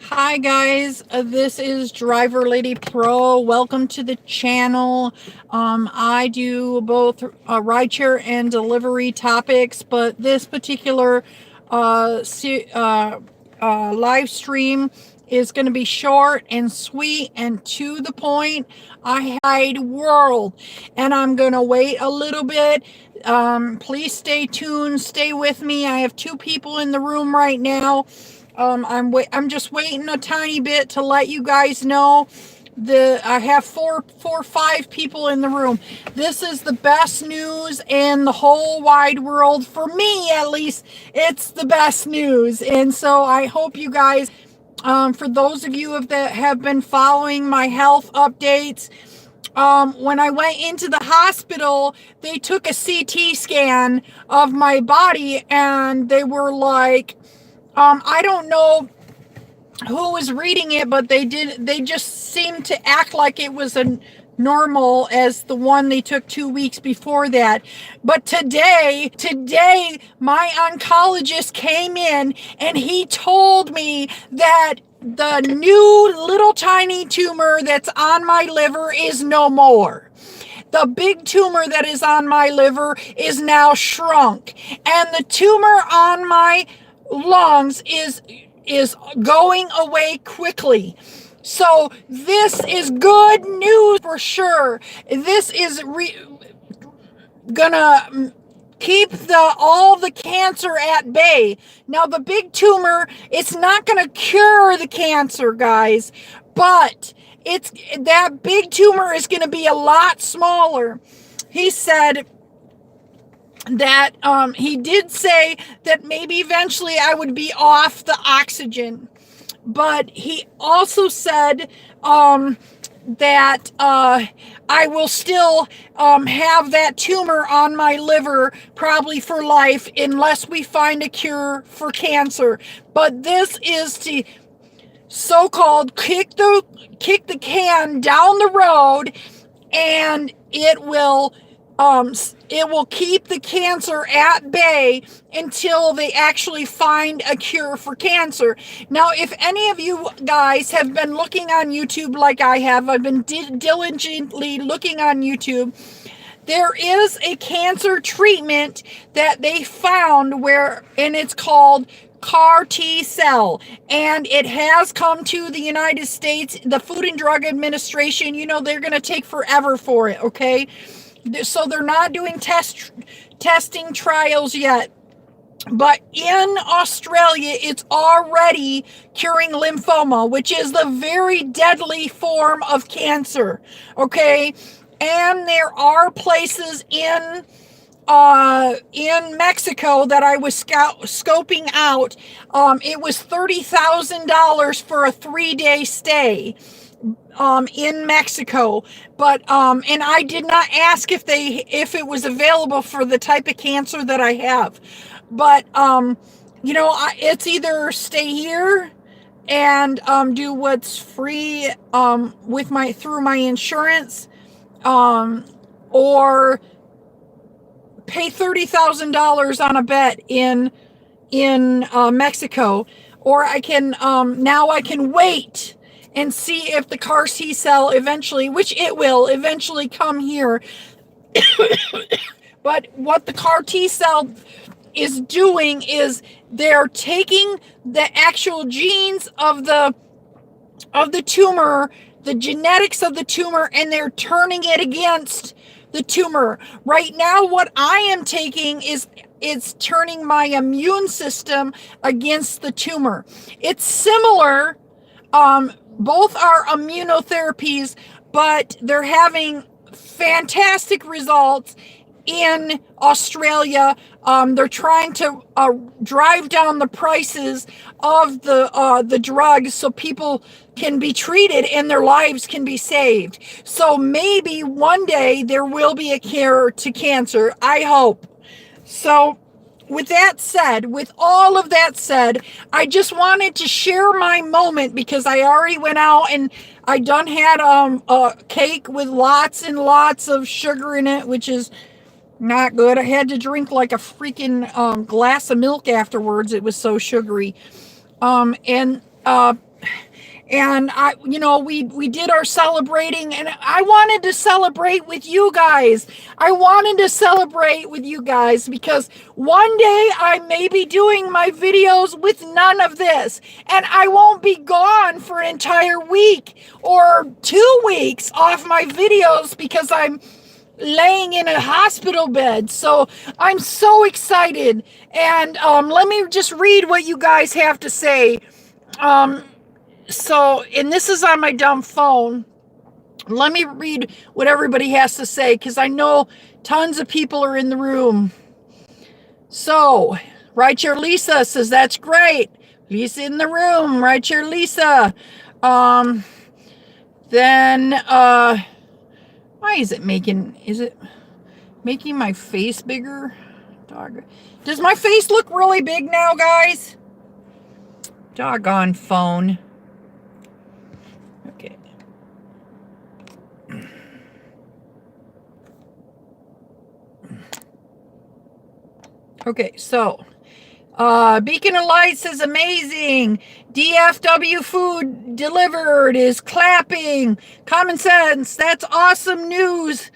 Hi guys, this is DriverLadyPro. Welcome to the channel. I do both rideshare and delivery topics, but this particular live stream is going to be short and sweet and to the point. I wide world, and I'm going to wait a little bit. Please stay tuned, stay with me. I have two people in the room right now. I'm just waiting a tiny bit to let you guys know. I have four, 5 people in the room. This is the best news in the whole wide world. For me, at least, it's the best news. And so I hope you guys, for those of you that have been following my health updates, when I went into the hospital, they took a CT scan of my body, and they were like, I don't know who was reading it, but they just seemed to act like it was a normal as the one they took 2 weeks before that. But today my oncologist came in and he told me that the new little tiny tumor that's on my liver is no more. The big tumor that is on my liver is now shrunk, and the tumor on my lungs is going away quickly. So this is good news for sure. This is gonna keep all the cancer at bay. Now the big tumor, it's not gonna cure the cancer, guys, but that big tumor is gonna be a lot smaller. He said that he did say that maybe eventually I would be off the oxygen, but he also said that I will still have that tumor on my liver probably for life unless we find a cure for cancer. But this is to so-called kick the can down the road, and it will keep the cancer at bay until they actually find a cure for cancer. Now, if any of you guys have been looking on YouTube like I have, I've been diligently looking on YouTube. There is a cancer treatment that they found and it's called CAR T cell, and it has come to the United States. The Food and Drug Administration, they're going to take forever for it, okay? So they're not doing testing trials yet. But in Australia, it's already curing lymphoma, which is the very deadly form of cancer, okay? And there are places in Mexico that I was scoping out. It was $30,000 for a 3-day stay in Mexico, but and I did not ask if it was available for the type of cancer that I have. But it's either stay here and do what's free through my insurance, or pay $30,000 on a bet in Mexico, or I can now I can wait and see if the CAR T cell eventually, which it will eventually come here. But what the CAR T cell is doing is they're taking the actual genes of the tumor, the genetics of the tumor, and they're turning it against the tumor. Right now, what I am taking is it's turning my immune system against the tumor. It's similar. Both are immunotherapies, but they're having fantastic results in Australia. They're trying to drive down the prices of the drugs so people can be treated and their lives can be saved. So maybe one day there will be a cure to cancer. I hope. So with all of that said, I just wanted to share my moment because I already went out and I done had a cake with lots and lots of sugar in it, which is not good. I had to drink like a freaking glass of milk afterwards. It was so sugary. And And we did our celebrating, and I wanted to celebrate with you guys. I wanted to celebrate with you guys because one day I may be doing my videos with none of this, and I won't be gone for an entire week or 2 weeks off my videos because I'm laying in a hospital bed. So I'm so excited. And let me just read what you guys have to say. And this is on my dumb phone. Let me read what everybody has to say because I know tons of people are in the room. So, Right Chair Lisa says, that's great. Lisa in the room. Right Chair Lisa. Then, why is it making my face bigger? Dog. Does my face look really big now, guys? Doggone phone. Okay. Okay, so Beacon of Light says amazing. DFW food delivered is clapping. Common Sense, that's awesome news.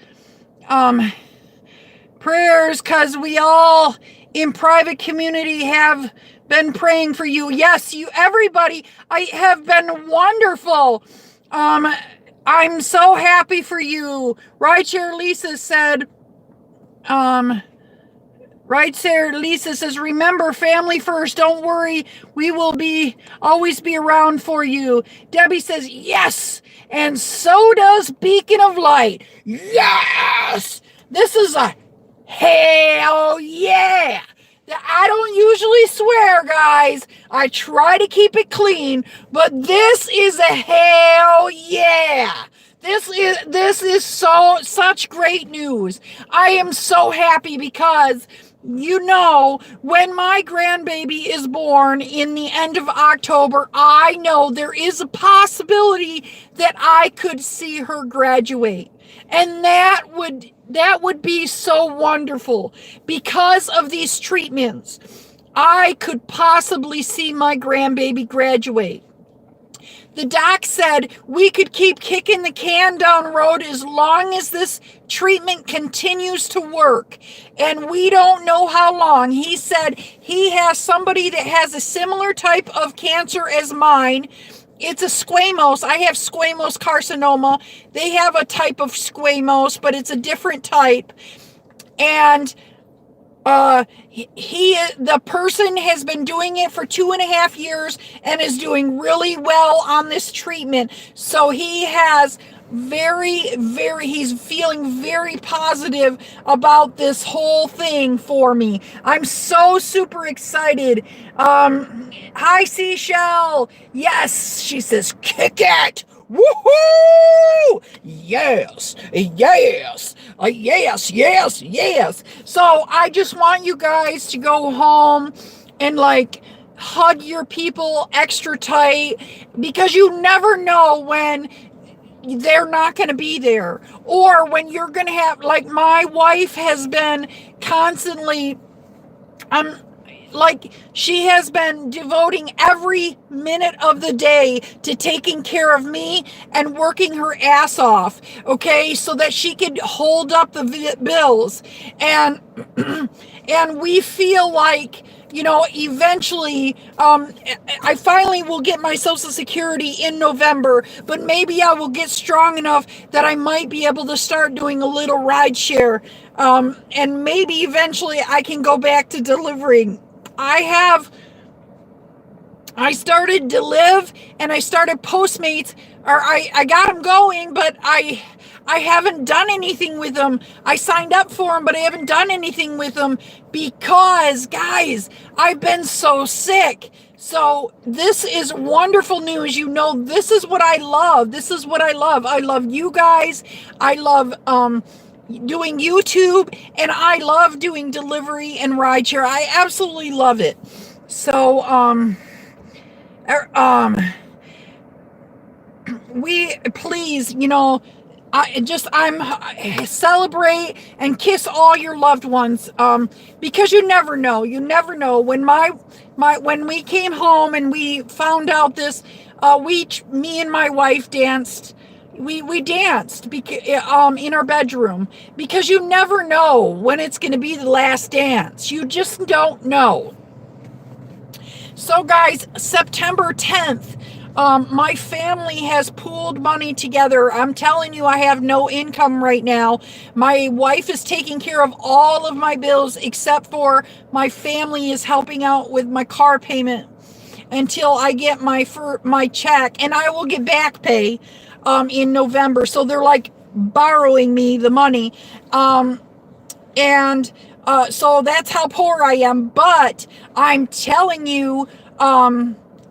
Prayers, because we all in private community have been praying for you. Yes, you everybody, I have been wonderful. I'm so happy for you. Right Chair Lisa said, Right there, Lisa says, remember, family first. Don't worry. We will always be around for you. Debbie says, yes. And so does Beacon of Light. Yes. This is a hell yeah. I don't usually swear, guys. I try to keep it clean, but this is a hell yeah. This is such great news. I am so happy because when my grandbaby is born in the end of October, I know there is a possibility that I could see her graduate. And that would be so wonderful. Because of these treatments, I could possibly see my grandbaby graduate. The doc said we could keep kicking the can down the road as long as this treatment continues to work. And we don't know how long. He said he has somebody that has a similar type of cancer as mine. It's a squamous. I have squamous carcinoma. They have a type of squamous, but it's a different type. And the person has been doing it for 2.5 years and is doing really well on this treatment. So he has he's feeling very positive about this whole thing for me. I'm so super excited. Hi, Seashell. Yes, she says, kick it. Woohoo! Yes, yes, yes. So I just want you guys to go home and hug your people extra tight, because you never know when they're not going to be there, or when you're going to have, my wife has been constantly, she has been devoting every minute of the day to taking care of me and working her ass off, okay, so that she could hold up the bills. And and we feel like, eventually, I finally will get my Social Security in November, but maybe I will get strong enough that I might be able to start doing a little ride share. And maybe eventually I can go back to delivering. I started Deliv and I started Postmates, or I got them going, but I haven't done anything with them. I signed up for them, but I haven't done anything with them because, guys, I've been so sick. So this is wonderful news. This is what I love. This is what I love. I love you guys. I love doing YouTube, and I love doing delivery and rideshare. I absolutely love it. So we please, I'm celebrate and kiss all your loved ones, because you never know. When when we came home and we found out this, me and my wife danced. We danced in our bedroom, because you never know when it's going to be the last dance. You just don't know. So guys, September 10th, my family has pooled money together. I'm telling you, I have no income right now. My wife is taking care of all of my bills, except for my family is helping out with my car payment until I get my check, and I will get back pay in November. So they're like borrowing me the money. And so that's how poor I am. But I'm telling you,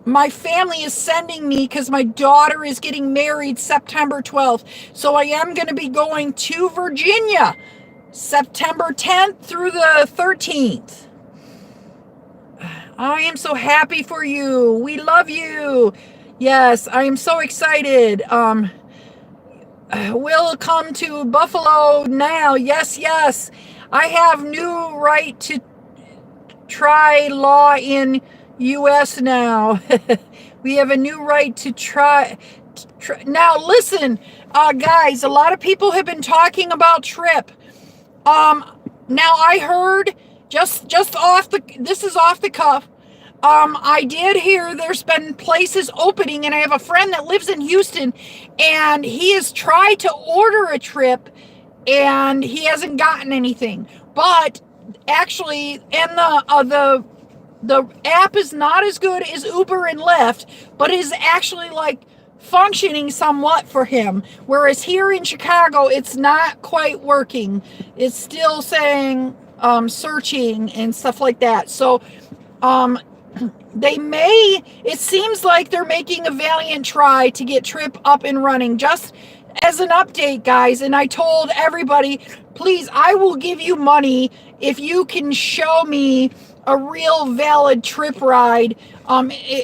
my family is sending me, because my daughter is getting married September 12th. So I am going to be going to Virginia September 10th through the 13th. I am so happy for you. We love you. Yes, I am so excited. We'll come to Buffalo now. Yes, yes. I have new right to try law in U.S. now. We have a new right to try. Now, listen, guys, a lot of people have been talking about TRIP. Now I heard, just this is off the cuff. I did hear there's been places opening, and I have a friend that lives in Houston, and he has tried to order a TRIP, and he hasn't gotten anything. But actually, and the app is not as good as Uber and Lyft, but is actually like functioning somewhat for him. Whereas here in Chicago, it's not quite working. It's still saying searching and stuff like that. So it seems like they're making a valiant try to get TRIP up and running. Just as an update, guys, and I told everybody, please, I will give you money if you can show me a real valid TRIP ride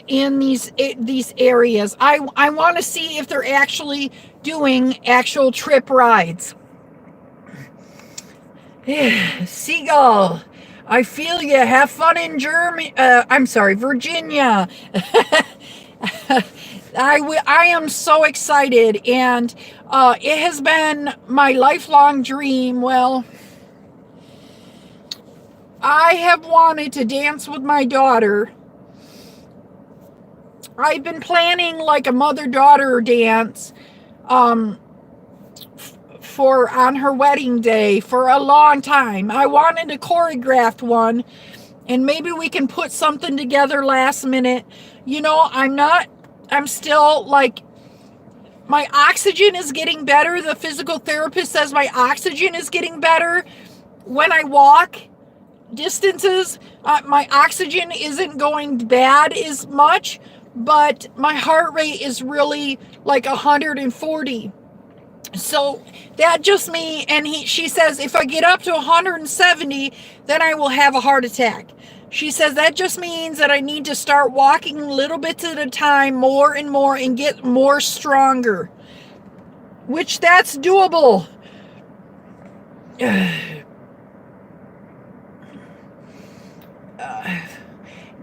in these areas. I want to see if they're actually doing actual TRIP rides. Seagull, I feel you. Have fun in Virginia. I am so excited, and it has been my lifelong dream. Well, I have wanted to dance with my daughter. I've been planning like a mother-daughter dance on her wedding day for a long time. I wanted a choreographed one, and maybe we can put something together last minute. You know, I'm still like, my oxygen is getting better. The physical therapist says my oxygen is getting better when I walk distances. My oxygen isn't going bad as much, but my heart rate is really like 140. So that just me, and she says if I get up to 170, then I will have a heart attack. She says that just means that I need to start walking little bits at a time, more and more, and get more stronger, which that's doable.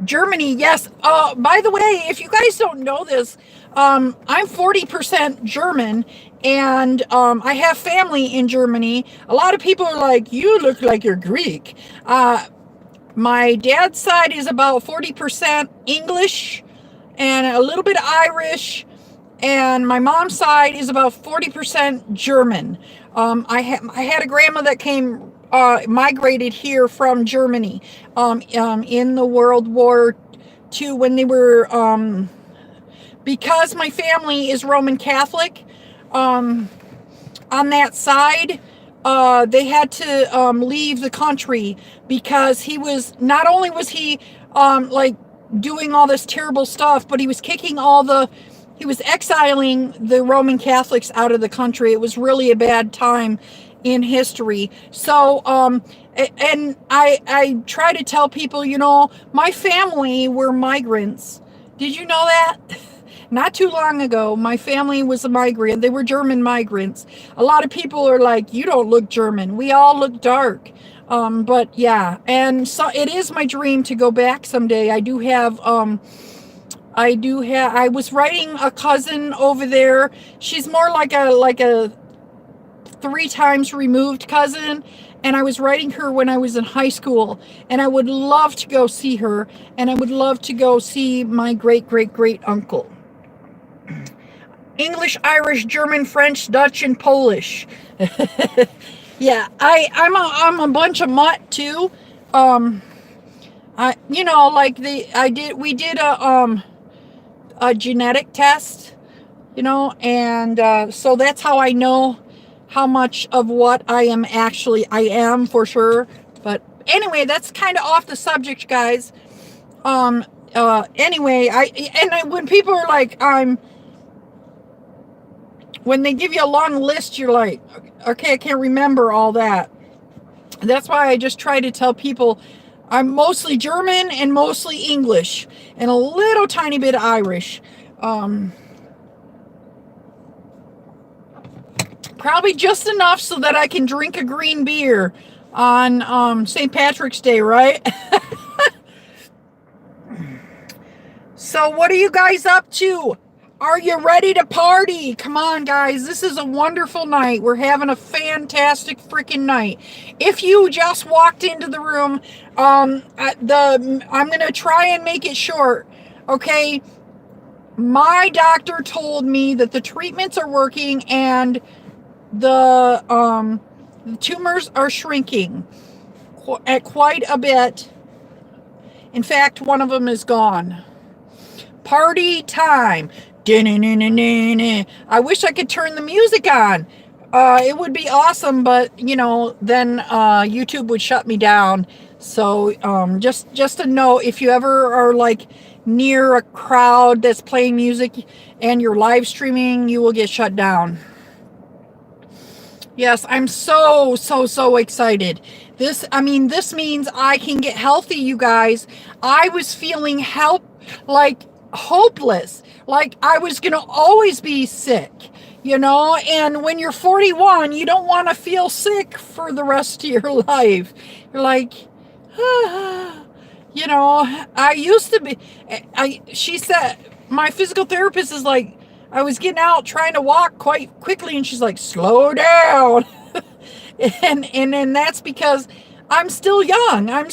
Germany, yes. By the way, if you guys don't know this, I'm 40% German, and I have family in Germany. A lot of people are like, you look like you're Greek. My dad's side is about 40% English and a little bit Irish, and my mom's side is about 40% German. I had a grandma that migrated here from Germany in the World War II when they were, because my family is Roman Catholic, on that side, they had to leave the country because not only was he like doing all this terrible stuff, but he was he was exiling the Roman Catholics out of the country. It was really a bad time in history. So, and I try to tell people, you know, my family were migrants. Did you know that? Not too long ago, my family was a migrant. They were German migrants. A lot of people are like, you don't look German. We all look dark. But yeah, and so it is my dream to go back someday. I do have I was writing a cousin over there. She's more like a 3 times removed cousin, and I was writing her when I was in high school, and I would love to go see her, and I would love to go see my great uncle. English, Irish, German, French, Dutch, and Polish. Yeah, I'm a bunch of mutt too. We did a genetic test, and so that's how I know how much of what I am for sure. But anyway, that's kind of off the subject, guys. Anyway, when people are like, when they give you a long list, you're like, okay, I can't remember all that. That's why I just try to tell people I'm mostly German and mostly English and a little tiny bit Irish. Probably just enough so that I can drink a green beer on St. Patrick's Day, right? So what are you guys up to? Are you ready to party? Come on, guys. This is a wonderful night. We're having a fantastic freaking night. If you just walked into the room, I'm going to try and make it short, okay? My doctor told me that the treatments are working and the tumors are shrinking at quite a bit. In fact, one of them is gone. Party time. I wish I could turn the music on. It would be awesome, but then YouTube would shut me down. So just a note, if you ever are like near a crowd that's playing music and you're live streaming, you will get shut down. Yes, I'm so excited. This means I can get healthy, you guys. I was feeling hopeless, like I was gonna always be sick, and when you're 41, you don't want to feel sick for the rest of your life. You're like, I used to be, she said, my physical therapist is like, I was getting out trying to walk quite quickly, and she's like, slow down. and that's because I'm still young. I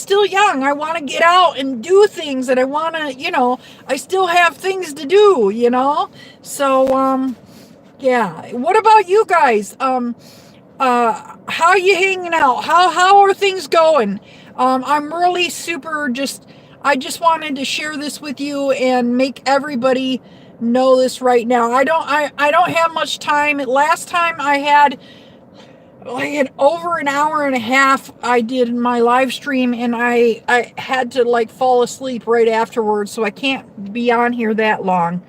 want to get out and do things, and I want to, I still have things to do, So, yeah. What about you guys? How are you hanging out? How are things going? I'm really I just wanted to share this with you and make everybody know this right now. I don't have much time. Last time I had over an hour and a half I did my live stream, and I had to fall asleep right afterwards, so I can't be on here that long.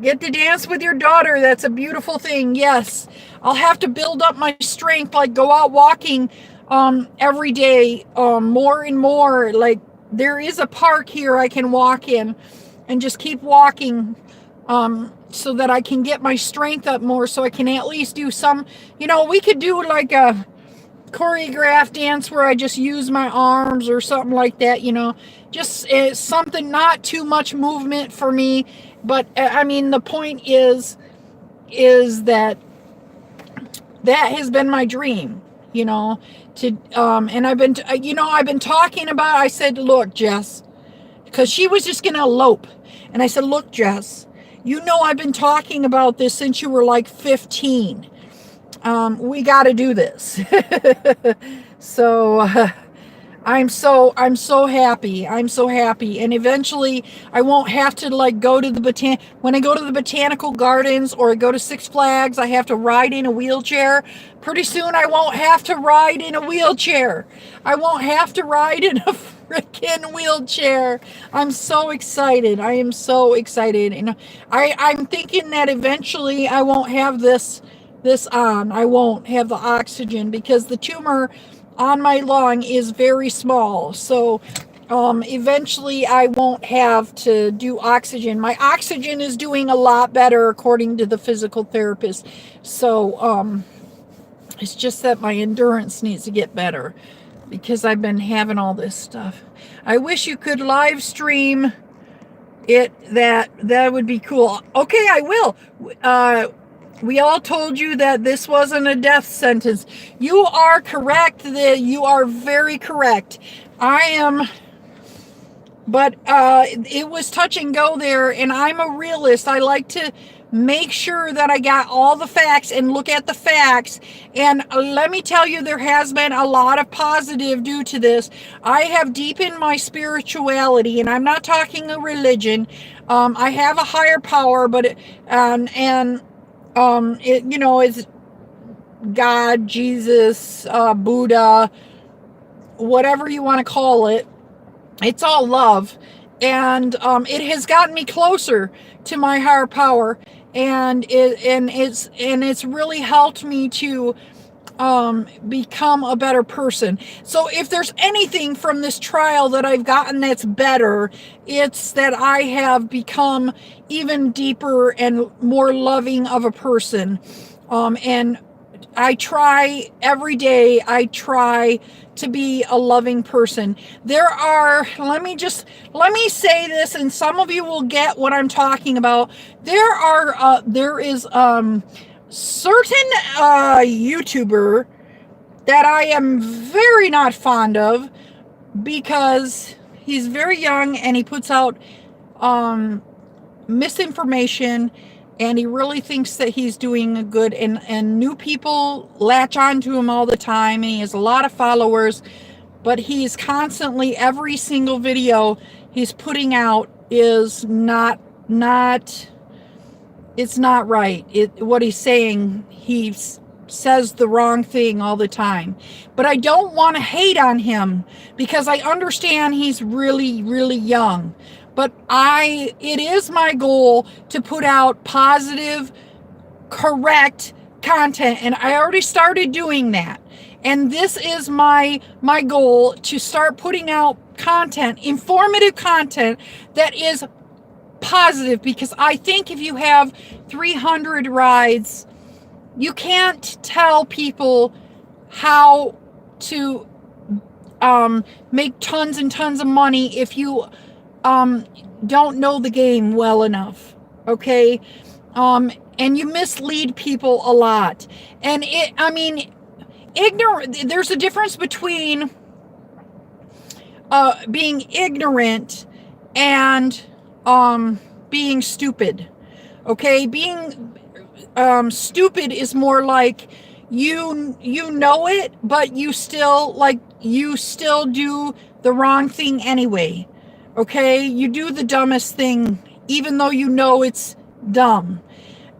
Get to dance with your daughter. That's a beautiful thing. Yes, I'll have to build up my strength, go out walking every day, more and more. There is a park here I can walk in and just keep walking, so that I can get my strength up more, so I can at least do some, we could do a choreographed dance where I just use my arms or something like that, just something, not too much movement for me. But the point is that has been my dream, and I've been talking about, I said, look, Jess, because she was just going to elope. And I said, look, Jess, I've been talking about this since you were 15. We got to do this. So I'm so happy. I'm so happy. And eventually I won't have to go to when I go to the botanical gardens or go to Six Flags, I have to ride in a wheelchair. Pretty soon I won't have to ride in a wheelchair. I won't have to ride in a freaking wheelchair. I'm so excited. I am so excited. And I'm thinking that eventually I won't have this on. I won't have the oxygen because the tumor on my lung is very small. So eventually I won't have to do oxygen. My oxygen is doing a lot better according to the physical therapist. So it's just that my endurance needs to get better. because I've been having all this stuff. I wish you could live stream it. That would be cool. Okay, I will. We all told you that this wasn't a death sentence. You are correct. You are very correct. I am, but it was touch and go there, and I'm a realist. I like to make sure that I got all the facts and look at the facts. And let me tell you, there has been a lot of positive due to this. I have deepened my spirituality, and I'm not talking a religion. I have a higher power, but it's God, Jesus, Buddha, whatever you want to call it. It's all love, and it has gotten me closer to my higher power, and it's really helped me to become a better person. So if there's anything from this trial that I've gotten that's better, it's that I have become even deeper and more loving of a person. And I try every day, I try to be a loving person. Let me say this, and some of you will get what I'm talking about. There is certain YouTuber that I am very not fond of, because he's very young and he puts out misinformation, and he really thinks that he's doing good, and new people latch onto him all the time, and he has a lot of followers, but he's constantly, every single video he's putting out is not it's not right. What he's saying, he says the wrong thing all the time. But I don't want to hate on him, because I understand he's really, really young. But it is my goal to put out positive, correct content, and I already started doing that. And this is my goal, to start putting out content, informative content that is positive, because I think if you have 300 rides, you can't tell people how to make tons and tons of money if you don't know the game well enough, okay? And you mislead people a lot. And there's a difference between being ignorant and being stupid, okay? Being stupid is more like you know it, but you still do the wrong thing anyway. Okay, you do the dumbest thing, even though you know it's dumb.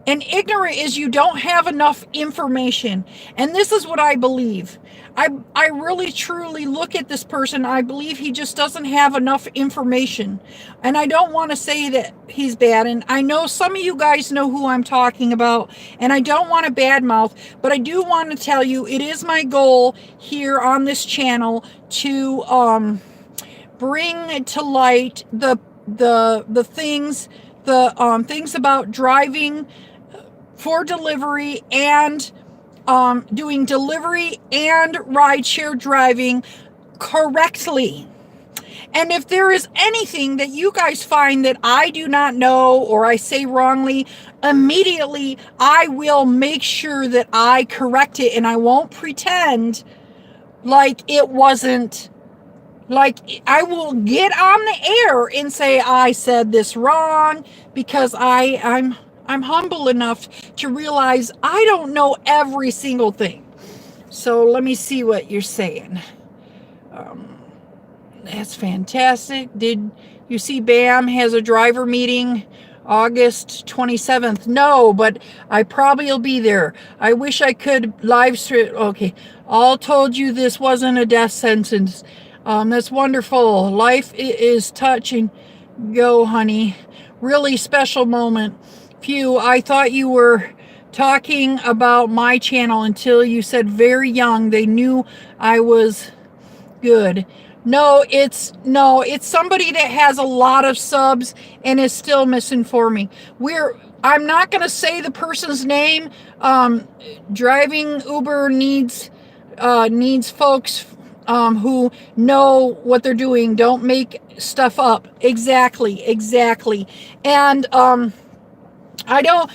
And ignorant is you don't have enough information. And this is what I believe. I really truly look at this person. I believe he just doesn't have enough information. And I don't want to say that he's bad. And I know some of you guys know who I'm talking about. And I don't want to badmouth. But I do want to tell you, it is my goal here on this channel to bring to light the things, things about driving for delivery, and doing delivery and rideshare driving correctly. And if there is anything that you guys find that I do not know or I say wrongly, immediately I will make sure that I correct it, and I won't pretend like it wasn't. Like, I will get on the air and say I said this wrong, because I'm humble enough to realize I don't know every single thing. So let me see what you're saying. That's fantastic. Did you see BAM has a driver meeting August 27th? No, but I probably will be there. I wish I could live stream. Okay, all told you this wasn't a death sentence. That's wonderful. Life is touch and go, honey. Really special moment. Phew, I thought you were talking about my channel until you said very young. They knew I was good. No, it's somebody that has a lot of subs and is still misinforming. I'm not going to say the person's name. Driving Uber needs folks who know what they're doing. Don't make stuff up. Exactly. And I don't,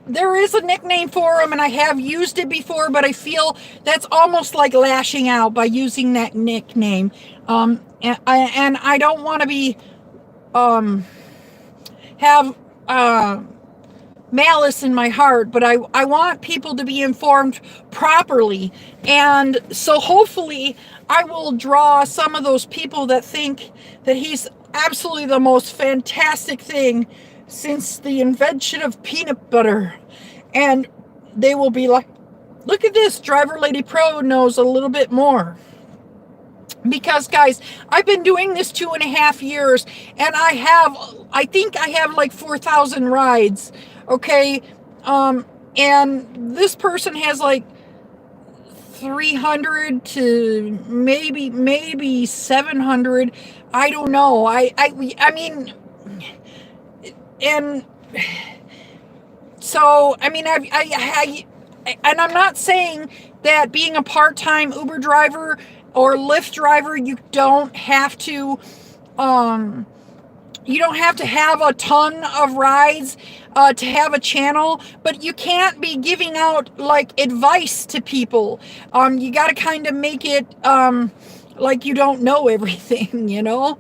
there is a nickname for them, and I have used it before, but I feel that's almost like lashing out by using that nickname. And I don't want to be, have, malice in my heart, but I want people to be informed properly. And so hopefully I will draw some of those people that think that he's absolutely the most fantastic thing since the invention of peanut butter. And they will be like, look at this, Driver Lady Pro knows a little bit more. Because guys, I've been doing this 2.5 years, and I think I have like 4,000 rides. Okay. And this person has like 300 to maybe 700. I don't know. I mean, and so, I mean, and I'm not saying that being a part-time Uber driver or Lyft driver, you don't have to have a ton of rides to have a channel, but you can't be giving out like advice to people. You got to kind of make it like you don't know everything, you know.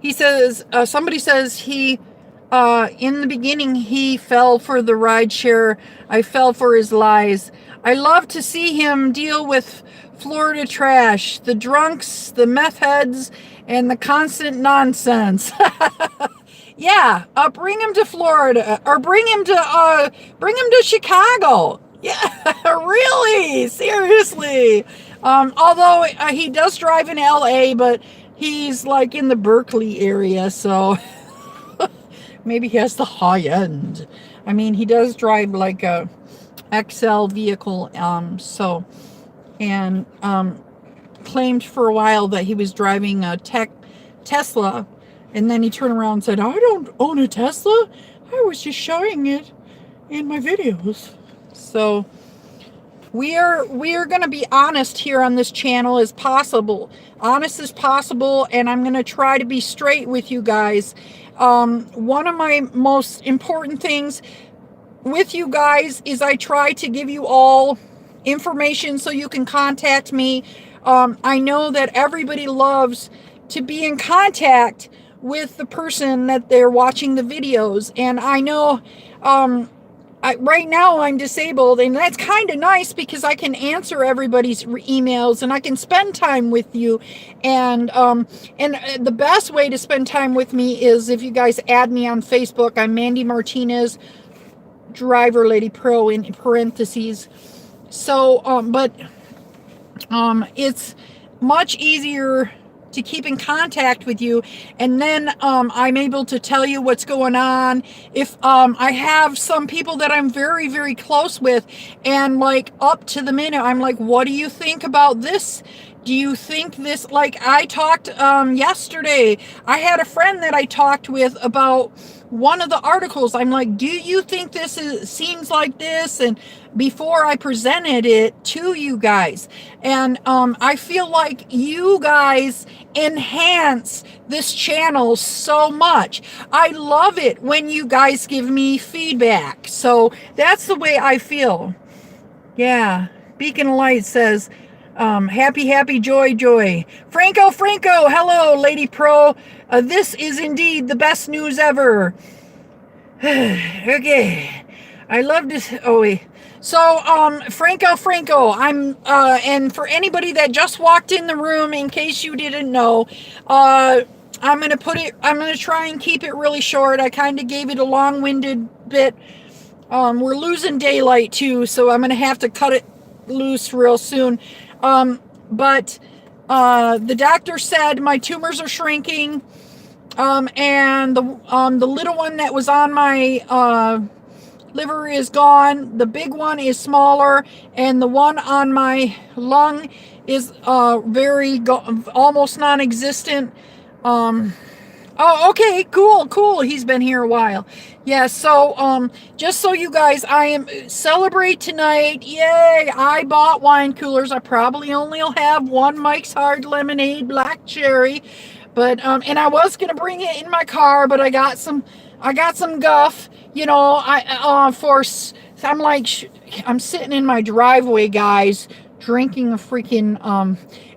He says, somebody says he, in the beginning, he fell for the rideshare. I fell for his lies. I love to see him deal with Florida trash, the drunks, the meth heads, and the constant nonsense. Yeah, bring him to Florida, or bring him to Chicago. Yeah, really, seriously. Although he does drive in LA, but he's like in the Berkeley area, so maybe he has the high end. I mean, he does drive like a XL vehicle, and claimed for a while that he was driving a Tesla, and then he turned around and said, I don't own a Tesla, I was just showing it in my videos. So we are going to be honest here on this channel as possible, honest as possible, and I'm going to try to be straight with you guys. One of my most important things with you guys is I try to give you all information so you can contact me. I know that everybody loves to be in contact with the person that they're watching the videos, and I know right now I'm disabled, and that's kind of nice because I can answer everybody's emails and I can spend time with you. And the best way to spend time with me is if you guys add me on Facebook. I'm Mandy Martinez, DriverLadyPro in parentheses. So, it's much easier to keep in contact with you, and then I'm able to tell you what's going on. If I have some people that I'm very, very close with, and like up to the minute, I'm like, what do you think about this? Do you think this, like I talked yesterday, I had a friend that I talked with about one of the articles. I'm like, do you think this seems like this? And before I presented it to you guys, and I feel like you guys enhance this channel so much. I love it when you guys give me feedback. So that's the way I feel. Yeah. Beacon Light says, happy, joy. Franco, hello, Lady Pro. This is indeed the best news ever. Okay. I love this. Oh, wait. So, Franco, I'm, and for anybody that just walked in the room, in case you didn't know, I'm going to try and keep it really short. I kind of gave it a long-winded bit. We're losing daylight too, so I'm going to have to cut it loose real soon. But the doctor said my tumors are shrinking, and the little one that was on my liver is gone. The big one is smaller, and the one on my lung is almost non-existent. Oh, okay, cool. He's been here a while. Yeah, so just so you guys, I am celebrate tonight. Yay! I bought wine coolers. I probably only will have one Mike's Hard Lemonade Black Cherry, but and I was gonna bring it in my car, but I got some guff. You know, I'm like I'm sitting in my driveway, guys, drinking a freaking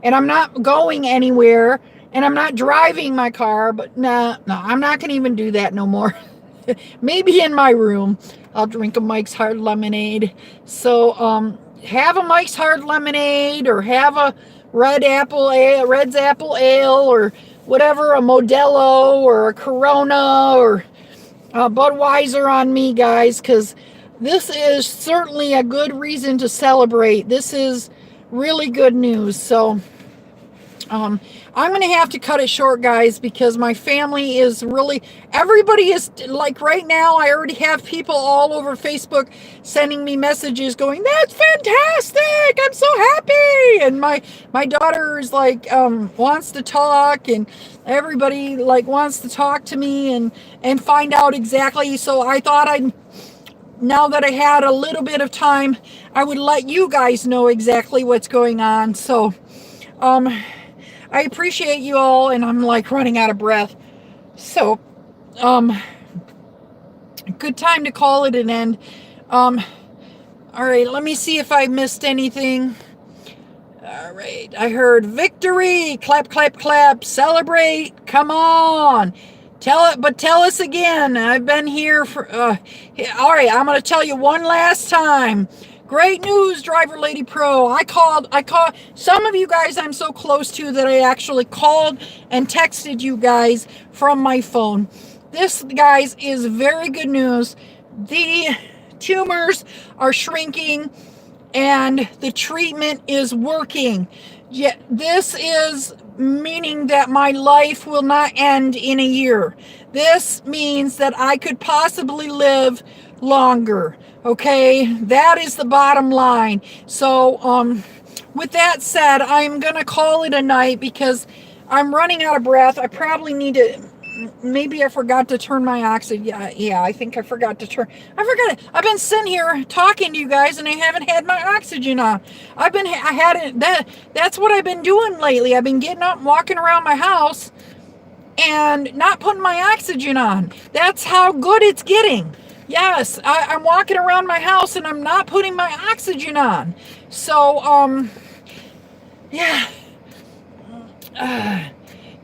and I'm not going anywhere and I'm not driving my car, but no, I'm not going to even do that no more. Maybe in my room, I'll drink a Mike's Hard Lemonade. So, have a Mike's Hard Lemonade or have a Red's Apple Ale or whatever, a Modelo or a Corona or a Budweiser on me, guys, because this is certainly a good reason to celebrate. This is really good news. So, I'm going to have to cut it short, guys, because my family is really, everybody is like right now. I already have people all over Facebook sending me messages going, that's fantastic. I'm so happy. And my daughter is like, wants to talk, and everybody like wants to talk to me and find out exactly. So I thought now that I had a little bit of time, I would let you guys know exactly what's going on. So, I appreciate you all, and I'm like running out of breath. So, good time to call it an end. All right, let me see if I missed anything. All right, I heard victory, clap, clap, clap, celebrate, come on. Tell us again. I've been here for, all right, I'm going to tell you one last time. Great news, DriverLadyPro. I called, some of you guys I'm so close to that I actually called and texted you guys from my phone. This, guys, is very good news. The tumors are shrinking and the treatment is working. Yet this is meaning that my life will not end in a year. This means that I could possibly live longer. Okay, that is the bottom line. So, with that said, I'm gonna call it a night because I'm running out of breath. I probably need to. Maybe I forgot to turn my oxygen. Yeah, I think I forgot to turn. I forgot it. I've been sitting here talking to you guys, and I haven't had my oxygen on. I had it. That's what I've been doing lately. I've been getting up and walking around my house, and not putting my oxygen on. That's how good it's getting. Yes, I'm walking around my house and I'm not putting my oxygen on. So, yeah.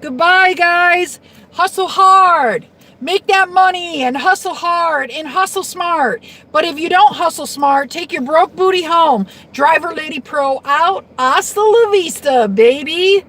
Goodbye, guys. Hustle hard. Make that money and hustle hard and hustle smart. But if you don't hustle smart, take your broke booty home. DriverLadyPro out. Hasta la vista, baby.